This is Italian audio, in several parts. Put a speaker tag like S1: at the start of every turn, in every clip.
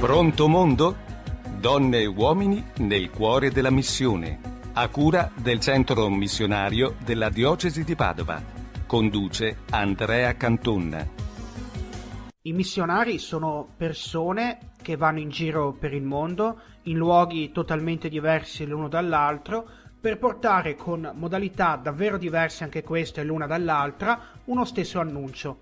S1: Pronto mondo? Donne e uomini nel cuore della missione. A cura del centro missionario della diocesi di Padova. Conduce Andrea Canton.
S2: I missionari sono persone che vanno in giro per il mondo, in luoghi totalmente diversi l'uno dall'altro, per portare con modalità davvero diverse anche queste l'una dall'altra uno stesso annuncio.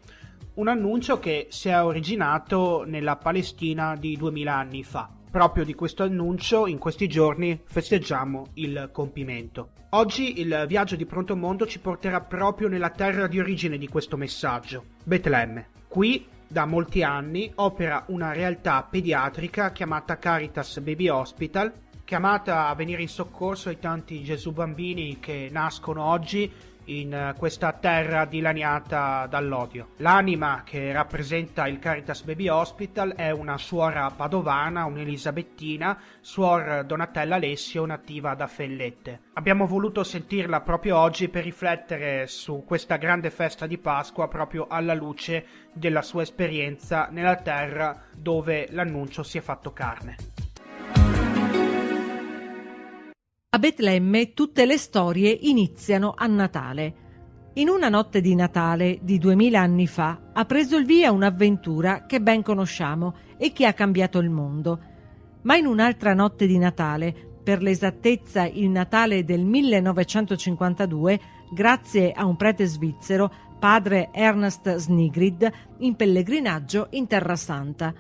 S2: Un annuncio che si è originato nella Palestina di 2000 anni fa. Proprio di questo annuncio in questi giorni festeggiamo il compimento. Oggi il viaggio di Pronto Mondo ci porterà proprio nella terra di origine di questo messaggio, Betlemme. Qui da molti anni opera una realtà pediatrica chiamata Caritas Baby Hospital, chiamata a venire in soccorso ai tanti Gesù bambini che nascono oggi in questa terra dilaniata dall'odio. L'anima che rappresenta il Caritas Baby Hospital è una suora padovana, un'elisabettina, suor Donatella Alessio, nativa da Fellette. Abbiamo voluto sentirla proprio oggi per riflettere su questa grande festa di Pasqua proprio alla luce della sua esperienza nella terra dove l'annuncio si è fatto carne.
S3: A Betlemme tutte le storie iniziano a Natale. In una notte di Natale di 2000 anni fa ha preso il via un'avventura che ben conosciamo e che ha cambiato il mondo. Ma in un'altra notte di Natale, per l'esattezza il Natale del 1952, grazie a un prete svizzero, padre Ernst Snigrid, in pellegrinaggio in Terra Santa.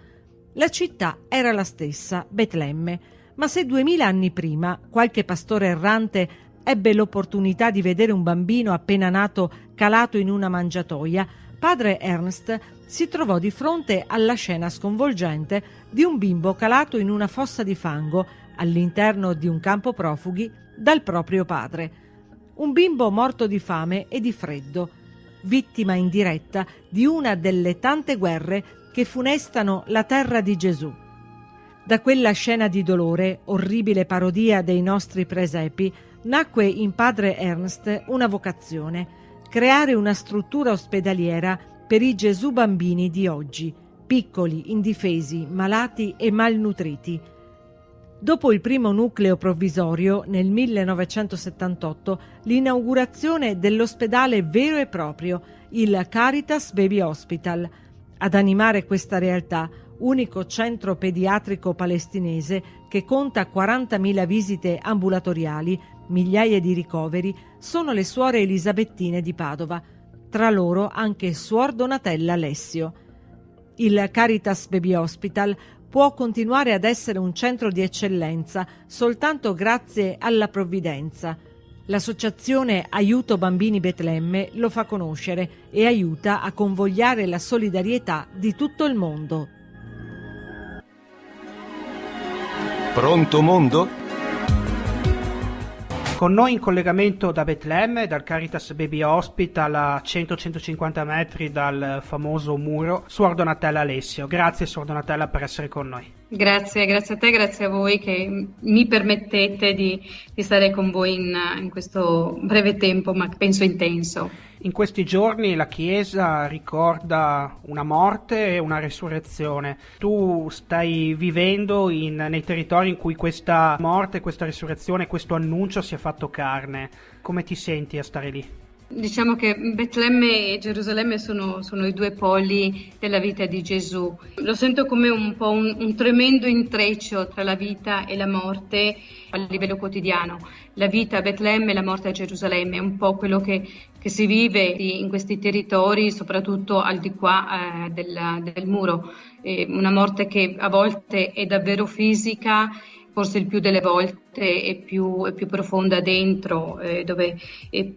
S3: La città era la stessa, Betlemme. Ma se 2000 anni prima qualche pastore errante ebbe l'opportunità di vedere un bambino appena nato calato in una mangiatoia, padre Ernst si trovò di fronte alla scena sconvolgente di un bimbo calato in una fossa di fango all'interno di un campo profughi dal proprio padre. Un bimbo morto di fame e di freddo, vittima indiretta di una delle tante guerre che funestano la terra di Gesù. Da quella scena di dolore, orribile parodia dei nostri presepi, nacque in padre Ernst una vocazione: creare una struttura ospedaliera per i Gesù bambini di oggi, piccoli, indifesi, malati e malnutriti. Dopo il primo nucleo provvisorio, nel 1978, l'inaugurazione dell'ospedale vero e proprio, il Caritas Baby Hospital. Ad animare questa realtà, unico centro pediatrico palestinese che conta 40.000 visite ambulatoriali, migliaia di ricoveri, sono le suore elisabettine di Padova, tra loro anche suor Donatella Alessio. Il Caritas Baby Hospital può continuare ad essere un centro di eccellenza soltanto grazie alla provvidenza. L'associazione Aiuto Bambini Betlemme lo fa conoscere e aiuta a convogliare la solidarietà di tutto il mondo.
S1: Pronto mondo?
S2: Con noi in collegamento da Betlemme, dal Caritas Baby Hospital a 100-150 metri dal famoso muro, suor Donatella Alessio. Grazie suor Donatella per essere con noi.
S4: Grazie a te, grazie a voi che mi permettete di stare con voi in questo breve tempo, ma penso intenso.
S2: In questi giorni la Chiesa ricorda una morte e una resurrezione. Tu stai vivendo nei territori in cui questa morte, questa resurrezione, questo annuncio si è fatto carne. Come ti senti a stare lì?
S4: Diciamo che Betlemme e Gerusalemme sono i due poli della vita di Gesù. Lo sento come un po' un tremendo intreccio tra la vita e la morte a livello quotidiano. La vita a Betlemme e la morte a Gerusalemme è un po' quello che si vive in questi territori, soprattutto al di qua del muro. Una morte che a volte è davvero fisica, forse il più delle volte è più profonda dentro, dove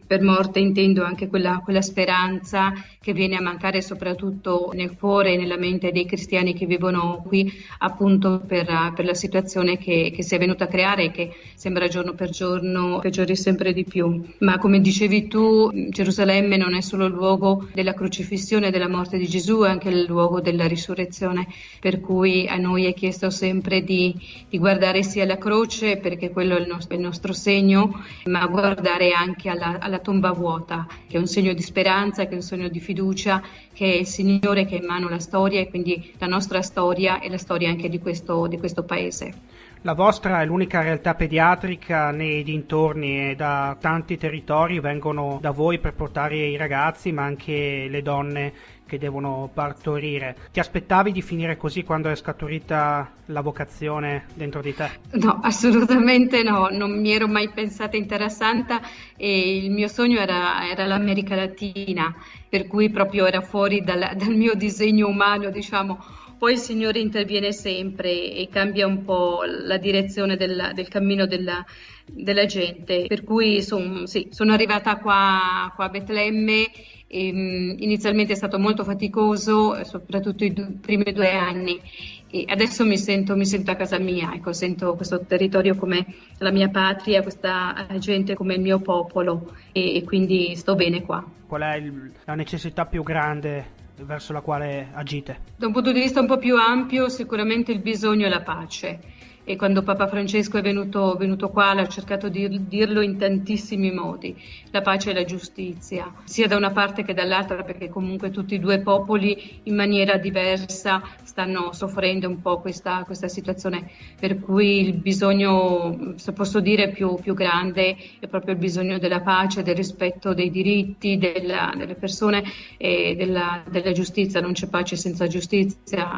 S4: per morte intendo anche quella speranza che viene a mancare soprattutto nel cuore e nella mente dei cristiani che vivono qui, appunto per la situazione che si è venuta a creare e che sembra giorno per giorno peggiori sempre di più. Ma come dicevi tu, Gerusalemme non è solo il luogo della crocifissione e della morte di Gesù, è anche il luogo della risurrezione, per cui a noi è chiesto sempre di guardare sia la croce, perché quello è il nostro segno, ma guardare anche alla tomba vuota, che è un segno di speranza, che è un segno di fiducia, che è il Signore che ha in mano la storia e quindi la nostra storia e la storia anche di questo paese.
S2: La vostra è l'unica realtà pediatrica nei dintorni e da tanti territori vengono da voi per portare i ragazzi, ma anche le donne che devono partorire. Ti aspettavi di finire così quando è scaturita la vocazione dentro di te?
S4: No, assolutamente no, non mi ero mai pensata in Terra Santa e il mio sogno era l'America Latina, per cui proprio era fuori dal mio disegno umano, diciamo. Poi il Signore interviene sempre e cambia un po' la direzione del cammino della gente, per cui sono arrivata qua a Betlemme. Inizialmente è stato molto faticoso, soprattutto i primi 2 anni, e adesso mi sento a casa mia, ecco, sento questo territorio come la mia patria, questa gente come il mio popolo e quindi sto bene qua.
S2: Qual è la necessità più grande verso la quale agite?
S4: Da un punto di vista un po' più ampio, sicuramente il bisogno e la pace. E quando Papa Francesco è venuto qua, l'ha cercato di dirlo in tantissimi modi, la pace e la giustizia, sia da una parte che dall'altra, perché comunque tutti i 2 popoli in maniera diversa stanno soffrendo un po' questa situazione, per cui il bisogno, se posso dire, più grande è proprio il bisogno della pace, del rispetto dei diritti delle persone e della giustizia. Non c'è pace senza giustizia,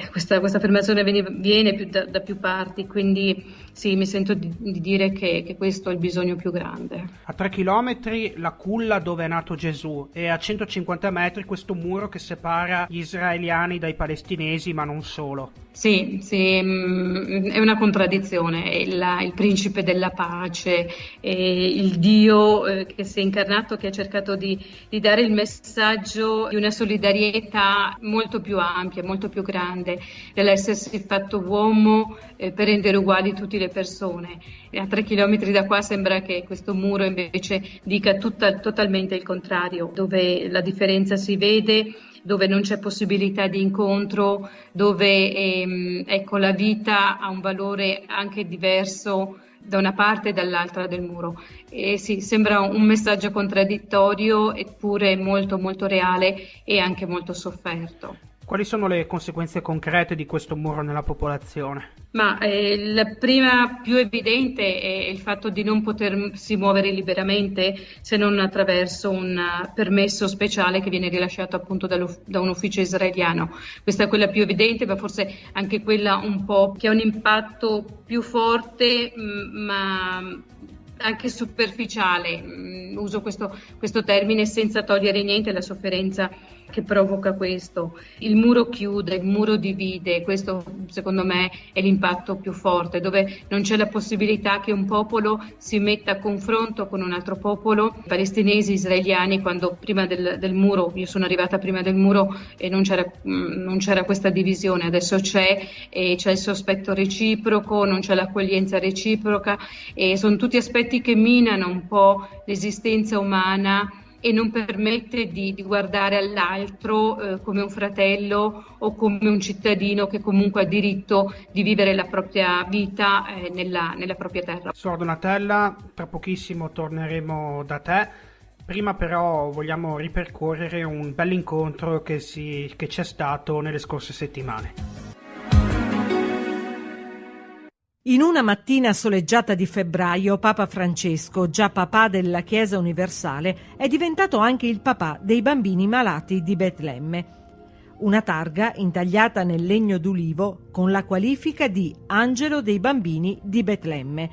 S4: questa affermazione viene più da più parti, quindi sì, mi sento di dire che questo è il bisogno più grande.
S2: A 3 chilometri la culla dove è nato Gesù e a 150 metri questo muro che separa gli israeliani dai palestinesi, ma non solo.
S4: Sì, è una contraddizione, è il principe della pace, il Dio che si è incarnato, che ha cercato di dare il messaggio di una solidarietà molto più ampia, molto più grande, dell'essersi fatto uomo per rendere uguali tutte le persone. E a 3 chilometri da qua sembra che questo muro invece dica totalmente il contrario, dove la differenza si vede, dove non c'è possibilità di incontro, dove la vita ha un valore anche diverso da una parte e dall'altra del muro. E sì, sembra un messaggio contraddittorio, eppure molto molto reale e anche molto sofferto.
S2: Quali sono le conseguenze concrete di questo muro nella popolazione?
S4: Ma la prima più evidente è il fatto di non potersi muovere liberamente se non attraverso un permesso speciale che viene rilasciato appunto da un ufficio israeliano. Questa è quella più evidente, ma forse anche quella un po' che ha un impatto più forte, ma anche superficiale. Uso questo termine senza togliere niente alla sofferenza che provoca questo. Il muro chiude, il muro divide, questo secondo me è l'impatto più forte, dove non c'è la possibilità che un popolo si metta a confronto con un altro popolo. I palestinesi, israeliani, quando prima del muro, io sono arrivata prima del muro e non c'era questa divisione, adesso c'è il sospetto reciproco, non c'è l'accoglienza reciproca, e sono tutti aspetti che minano un po' l'esistenza umana e non permette di guardare all'altro come un fratello o come un cittadino che comunque ha diritto di vivere la propria vita nella propria terra.
S2: Suor Donatella, tra pochissimo torneremo da te. Prima però vogliamo ripercorrere un bell'incontro che c'è stato nelle scorse settimane.
S3: In una mattina soleggiata di febbraio, Papa Francesco, già papà della Chiesa universale, è diventato anche il papà dei bambini malati di Betlemme. Una targa intagliata nel legno d'ulivo con la qualifica di Angelo dei bambini di Betlemme.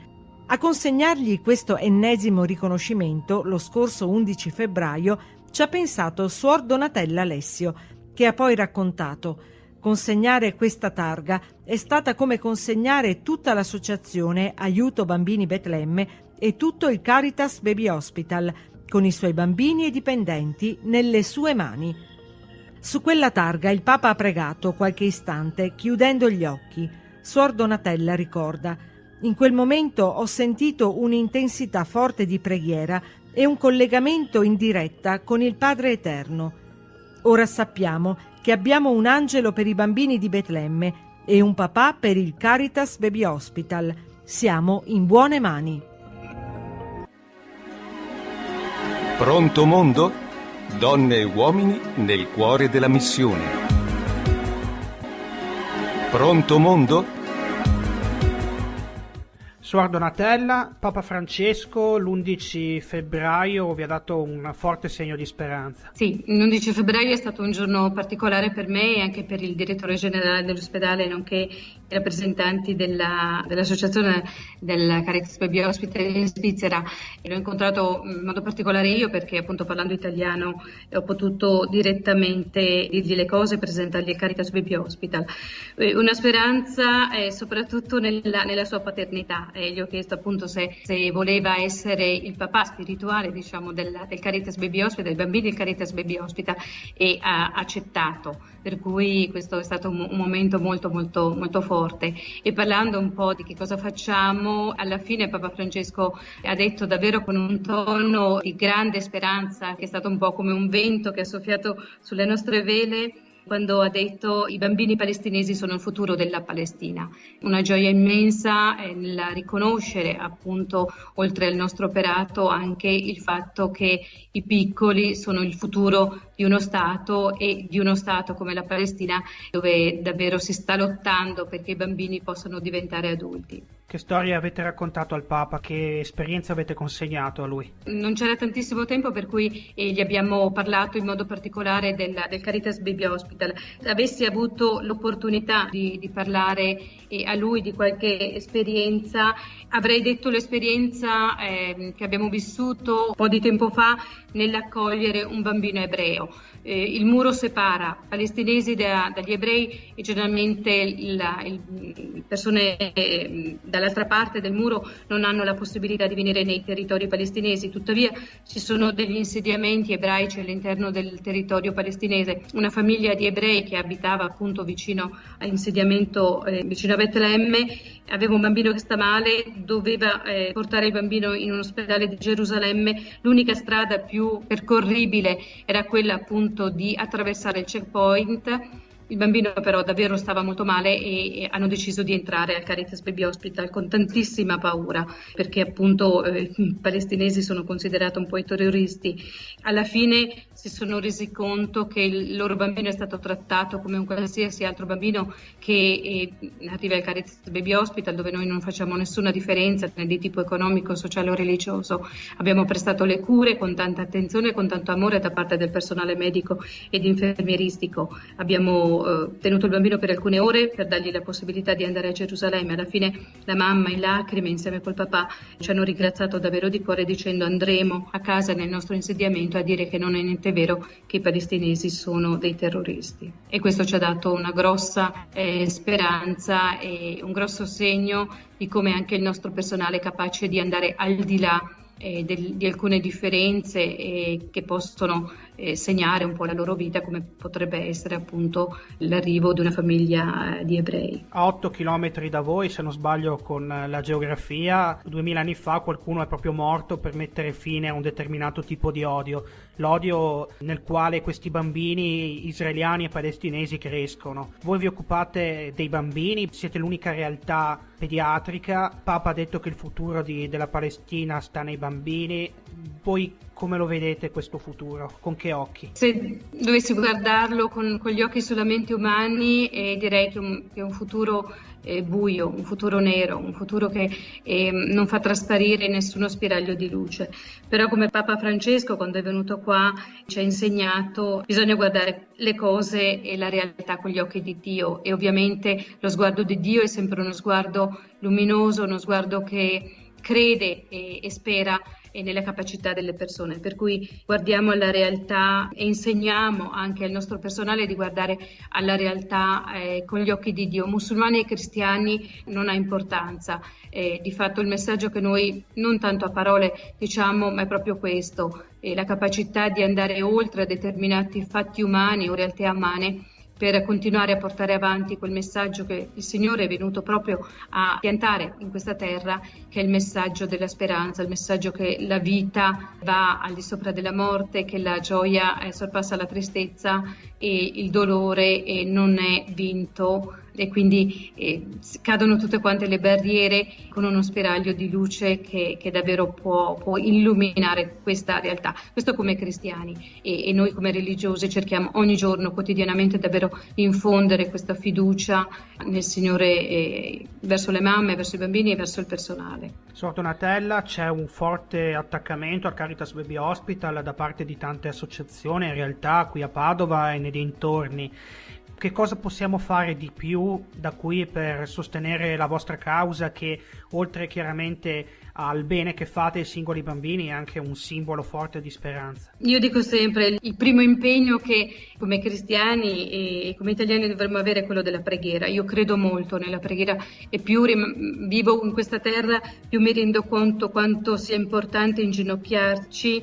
S3: A consegnargli questo ennesimo riconoscimento, lo scorso 11 febbraio, ci ha pensato Suor Donatella Alessio, che ha poi raccontato: consegnare questa targa è stata come consegnare tutta l'associazione Aiuto Bambini Betlemme e tutto il Caritas Baby Hospital, con i suoi bambini e dipendenti, nelle sue mani. Su quella targa il Papa ha pregato qualche istante, chiudendo gli occhi. Suor Donatella ricorda: in quel momento ho sentito un'intensità forte di preghiera e un collegamento in diretta con il Padre Eterno. Ora sappiamo che abbiamo un angelo per i bambini di Betlemme e un papà per il Caritas Baby Hospital, siamo in buone mani.
S1: Pronto mondo? Donne e uomini nel cuore della missione. Pronto mondo?
S2: Suor Donatella, Papa Francesco l'11 febbraio vi ha dato un forte segno di speranza.
S4: Sì, l'11 febbraio è stato un giorno particolare per me e anche per il direttore generale dell'ospedale, nonché i rappresentanti dell'associazione del Caritas Baby Hospital in Svizzera. E l'ho incontrato in modo particolare io perché, appunto, parlando italiano ho potuto direttamente dirgli le cose e presentargli il Caritas Baby Hospital. Una speranza soprattutto nella sua paternità. Gli ho chiesto appunto se voleva essere il papà spirituale, diciamo, del Caritas Baby Hospital, dei bambini del Caritas Baby Hospital, e ha accettato, per cui questo è stato un momento molto molto molto forte. E parlando un po' di che cosa facciamo, alla fine Papa Francesco ha detto davvero con un tono di grande speranza, che è stato un po' come un vento che ha soffiato sulle nostre vele, quando ha detto: i bambini palestinesi sono il futuro della Palestina. Una gioia immensa nel riconoscere, appunto, oltre al nostro operato, anche il fatto che i piccoli sono il futuro di uno Stato, e di uno Stato come la Palestina, dove davvero si sta lottando perché i bambini possano diventare adulti.
S2: Che storia avete raccontato al Papa? Che esperienza avete consegnato a lui?
S4: Non c'era tantissimo tempo, per cui gli abbiamo parlato in modo particolare del Caritas Baby Hospital. Se avessi avuto l'opportunità di parlare a lui di qualche esperienza, avrei detto l'esperienza che abbiamo vissuto un po' di tempo fa nell'accogliere un bambino ebreo. Il muro separa palestinesi dagli ebrei e generalmente le persone dall'altra parte del muro non hanno la possibilità di venire nei territori palestinesi. Tuttavia ci sono degli insediamenti ebraici all'interno del territorio palestinese. Una famiglia di ebrei che abitava appunto vicino all'insediamento, vicino a Betlemme, aveva un bambino che sta male, doveva portare il bambino in un ospedale di Gerusalemme. L'unica strada più percorribile era quella appunto di attraversare il checkpoint. Il bambino però davvero stava molto male e hanno deciso di entrare al Caritas Baby Hospital con tantissima paura, perché appunto i palestinesi sono considerati un po' i terroristi. Alla fine si sono resi conto che il loro bambino è stato trattato come un qualsiasi altro bambino che arriva al Caritas Baby Hospital, dove noi non facciamo nessuna differenza né di tipo economico, sociale o religioso. Abbiamo prestato le cure con tanta attenzione e con tanto amore da parte del personale medico ed infermieristico. Abbiamo tenuto il bambino per alcune ore per dargli la possibilità di andare a Gerusalemme. Alla fine la mamma in lacrime insieme col papà ci hanno ringraziato davvero di cuore, dicendo: andremo a casa nel nostro insediamento a dire che non è niente vero, che i palestinesi sono dei terroristi. E questo ci ha dato una grossa speranza e un grosso segno di come anche il nostro personale è capace di andare al di là di alcune differenze che possono segnare un po' la loro vita, come potrebbe essere appunto l'arrivo di una famiglia di ebrei.
S2: A 8 chilometri da voi, se non sbaglio con la geografia, 2000 anni fa qualcuno è proprio morto per mettere fine a un determinato tipo di odio, l'odio nel quale questi bambini israeliani e palestinesi crescono. Voi vi occupate dei bambini, siete l'unica realtà pediatrica. Papa ha detto che il futuro della Palestina sta nei bambini. Voi come lo vedete questo futuro? Con che occhi?
S4: Se dovessi guardarlo con gli occhi solamente umani, direi che è un futuro buio, un futuro nero, un futuro che non fa trasparire nessuno spiraglio di luce. Però, come Papa Francesco, quando è venuto qua, ci ha insegnato: bisogna guardare le cose e la realtà con gli occhi di Dio, e ovviamente lo sguardo di Dio è sempre uno sguardo luminoso, uno sguardo che crede e spera nelle capacità delle persone, per cui guardiamo alla realtà e insegniamo anche al nostro personale di guardare alla realtà con gli occhi di Dio. Musulmani e cristiani non ha importanza, di fatto il messaggio che noi non tanto a parole diciamo, ma è proprio questo, la capacità di andare oltre a determinati fatti umani o realtà umane per continuare a portare avanti quel messaggio che il Signore è venuto proprio a piantare in questa terra, che è il messaggio della speranza, il messaggio che la vita va al di sopra della morte, che la gioia sorpassa la tristezza e il dolore non è vinto e quindi cadono tutte quante le barriere con uno spiraglio di luce che davvero può illuminare questa realtà. Questo come cristiani e noi come religiosi cerchiamo ogni giorno, quotidianamente, davvero infondere questa fiducia nel Signore verso le mamme, verso i bambini e verso il personale.
S2: Suor Donatella, c'è un forte attaccamento al Caritas Baby Hospital da parte di tante associazioni, in realtà qui a Padova e nei dintorni. Che cosa possiamo fare di più da qui per sostenere la vostra causa, che oltre chiaramente al bene che fate ai singoli bambini è anche un simbolo forte di speranza?
S4: Io dico sempre, il primo impegno che come cristiani e come italiani dovremmo avere è quello della preghiera. Io credo molto nella preghiera e più vivo in questa terra, più mi rendo conto quanto sia importante inginocchiarsi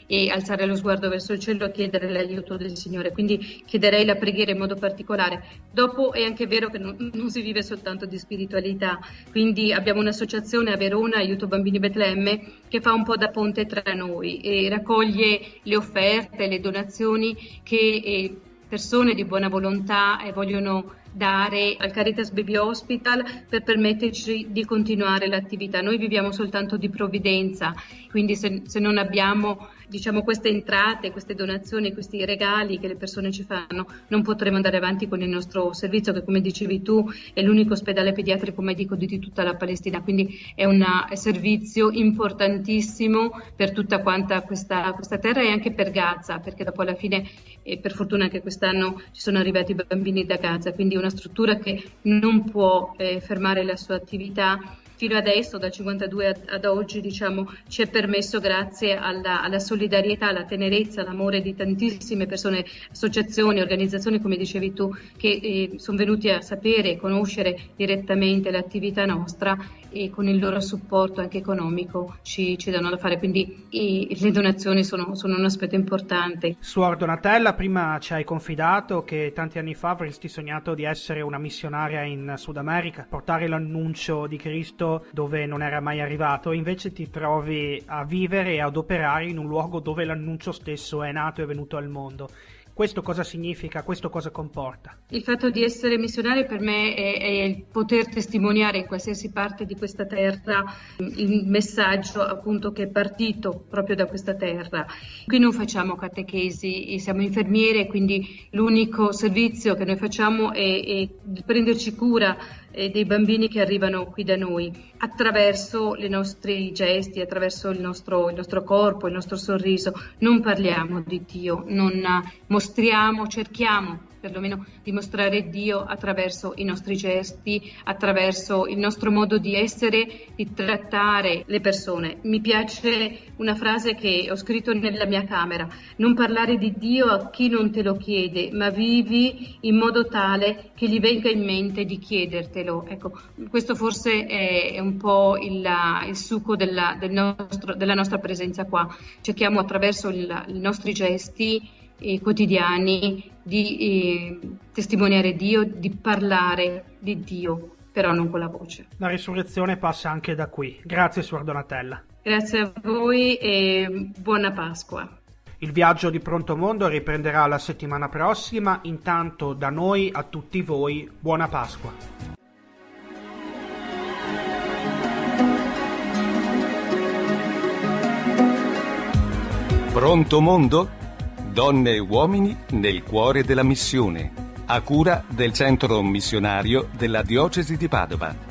S4: e alzare lo sguardo verso il cielo e chiedere l'aiuto del Signore. Quindi chiederei la preghiera in modo particolare. Dopo è anche vero che non si vive soltanto di spiritualità, quindi abbiamo un'associazione a Verona, Aiuto Bambini Betlemme, che fa un po' da ponte tra noi e raccoglie le offerte, le donazioni che persone di buona volontà vogliono dare al Caritas Baby Hospital per permetterci di continuare l'attività. Noi viviamo soltanto di provvidenza, quindi se non abbiamo queste entrate, queste donazioni, questi regali che le persone ci fanno, non potremo andare avanti con il nostro servizio, che come dicevi tu è l'unico ospedale pediatrico medico di tutta la Palestina, quindi è un servizio importantissimo per tutta quanta questa terra e anche per Gaza, perché dopo alla fine per fortuna anche quest'anno ci sono arrivati bambini da Gaza, quindi una struttura che non può fermare la sua attività. Fino adesso, dal 52 ad oggi, ci è permesso, grazie alla solidarietà, alla tenerezza, all'amore di tantissime persone, associazioni, organizzazioni, come dicevi tu, che sono venuti a sapere e conoscere direttamente l'attività nostra e con il loro supporto anche economico ci danno da fare. Quindi le donazioni sono un aspetto importante.
S2: Suor Donatella, prima ci hai confidato che tanti anni fa avresti sognato di essere una missionaria in Sud America, portare l'annuncio di Cristo dove non era mai arrivato, invece ti trovi a vivere e ad operare in un luogo dove l'annuncio stesso è nato e venuto al mondo. Questo cosa significa? Questo cosa comporta?
S4: Il fatto di essere missionario per me è il poter testimoniare in qualsiasi parte di questa terra il messaggio appunto che è partito proprio da questa terra. Qui non facciamo catechesi, siamo infermiere, quindi l'unico servizio che noi facciamo è prenderci cura dei bambini che arrivano qui da noi attraverso i nostri gesti, attraverso il nostro corpo, il nostro sorriso. Non parliamo di Dio, non cerchiamo perlomeno di mostrare Dio attraverso i nostri gesti, attraverso il nostro modo di essere, di trattare le persone. Mi piace una frase che ho scritto nella mia camera: non parlare di Dio a chi non te lo chiede, ma vivi in modo tale che gli venga in mente di chiedertelo. Ecco, questo forse è un po' il succo della nostra presenza qua. Cerchiamo attraverso i nostri gesti quotidiani di testimoniare Dio, di parlare di Dio, però non con la voce.
S2: La risurrezione passa anche da qui. Grazie, Suor Donatella.
S4: Grazie a voi e buona Pasqua.
S2: Il viaggio di Pronto Mondo riprenderà la settimana prossima. Intanto da noi a tutti voi buona Pasqua.
S1: Pronto Mondo? Donne e uomini nel cuore della missione, a cura del Centro Missionario della Diocesi di Padova.